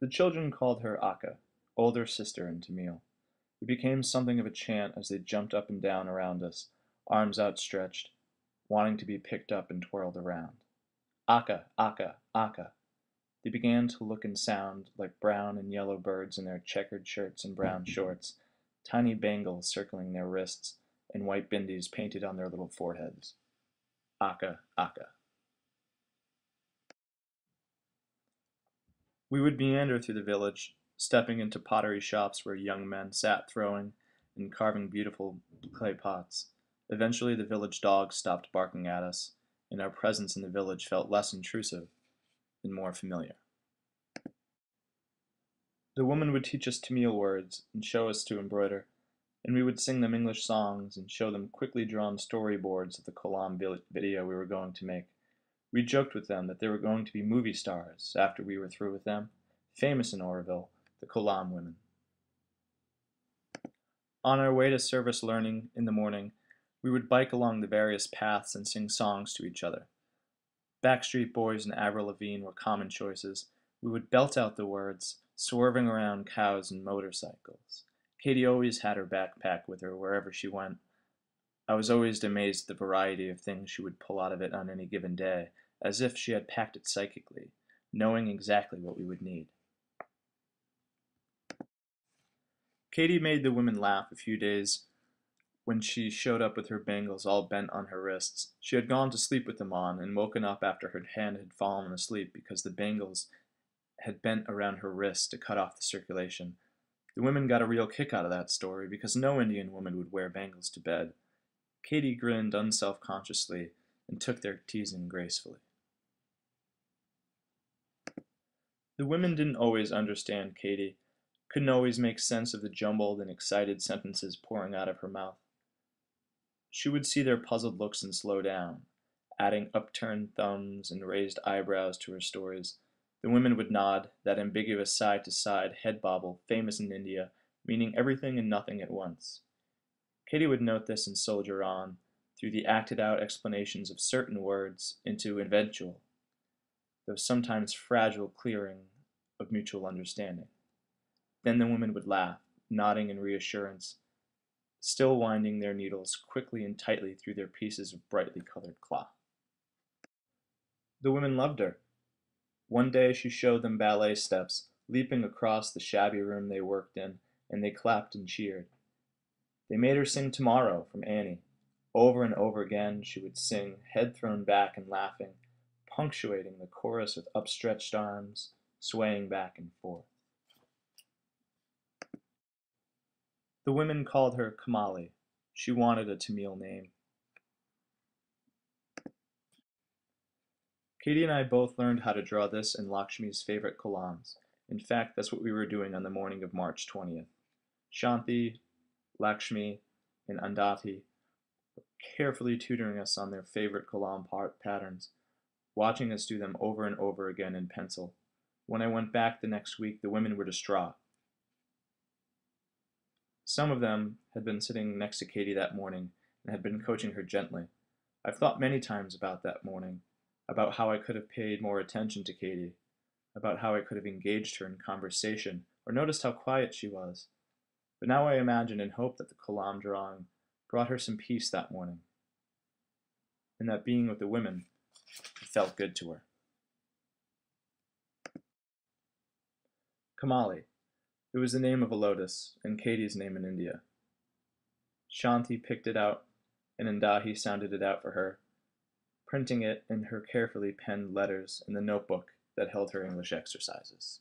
The children called her Akka, older sister in Tamil. It became something of a chant as they jumped up and down around us, arms outstretched, wanting to be picked up and twirled around. Akka, Akka, Akka. They began to look and sound like brown and yellow birds in their checkered shirts and brown shorts, tiny bangles circling their wrists, and white bindis painted on their little foreheads. Akka, Akka. We would meander through the village, stepping into pottery shops where young men sat throwing and carving beautiful clay pots. Eventually the village dogs stopped barking at us, and our presence in the village felt less intrusive and more familiar. The woman would teach us Tamil words and show us to embroider, and we would sing them English songs and show them quickly drawn storyboards of the Kolam video we were going to make. We joked with them that they were going to be movie stars after we were through with them, famous in Oroville, the Kolam women. On our way to service learning in the morning, we would bike along the various paths and sing songs to each other. Backstreet Boys and Avril Lavigne were common choices. We would belt out the words, swerving around cows and motorcycles. Katie always had her backpack with her wherever she went. I was always amazed at the variety of things she would pull out of it on any given day, as if she had packed it psychically, knowing exactly what we would need. Katie made the women laugh a few days when she showed up with her bangles all bent on her wrists. She had gone to sleep with them on and woken up after her hand had fallen asleep because the bangles had bent around her wrists to cut off the circulation. The women got a real kick out of that story because no Indian woman would wear bangles to bed. Katie grinned unself-consciously and took their teasing gracefully. The women didn't always understand Katie, couldn't always make sense of the jumbled and excited sentences pouring out of her mouth. She would see their puzzled looks and slow down, adding upturned thumbs and raised eyebrows to her stories. The women would nod, that ambiguous side-to-side head bobble famous in India, meaning everything and nothing at once. Katie would note this and soldier on, through the acted-out explanations of certain words, into eventual, though sometimes fragile clearing of mutual understanding. Then the women would laugh, nodding in reassurance, still winding their needles quickly and tightly through their pieces of brightly colored cloth. The women loved her. One day she showed them ballet steps, leaping across the shabby room they worked in, and they clapped and cheered. They made her sing Tomorrow from Annie. Over and over again she would sing, head thrown back and laughing, punctuating the chorus with upstretched arms, swaying back and forth. The women called her Kamali. She wanted a Tamil name. Katie and I both learned how to draw this and Lakshmi's favorite kolams. In fact, that's what we were doing on the morning of March 20th. Shanti, Lakshmi, and Andati were carefully tutoring us on their favorite kolam patterns, watching us do them over and over again in pencil. When I went back the next week, the women were distraught. Some of them had been sitting next to Katie that morning and had been coaching her gently. I've thought many times about that morning, about how I could have paid more attention to Katie, about how I could have engaged her in conversation or noticed how quiet she was. But now I imagine and hope that the kolam drawing brought her some peace that morning, and that being with the women felt good to her. Kamali. It was the name of a lotus, and Katie's name in India. Shanti picked it out, and Andahi sounded it out for her, printing it in her carefully penned letters in the notebook that held her English exercises.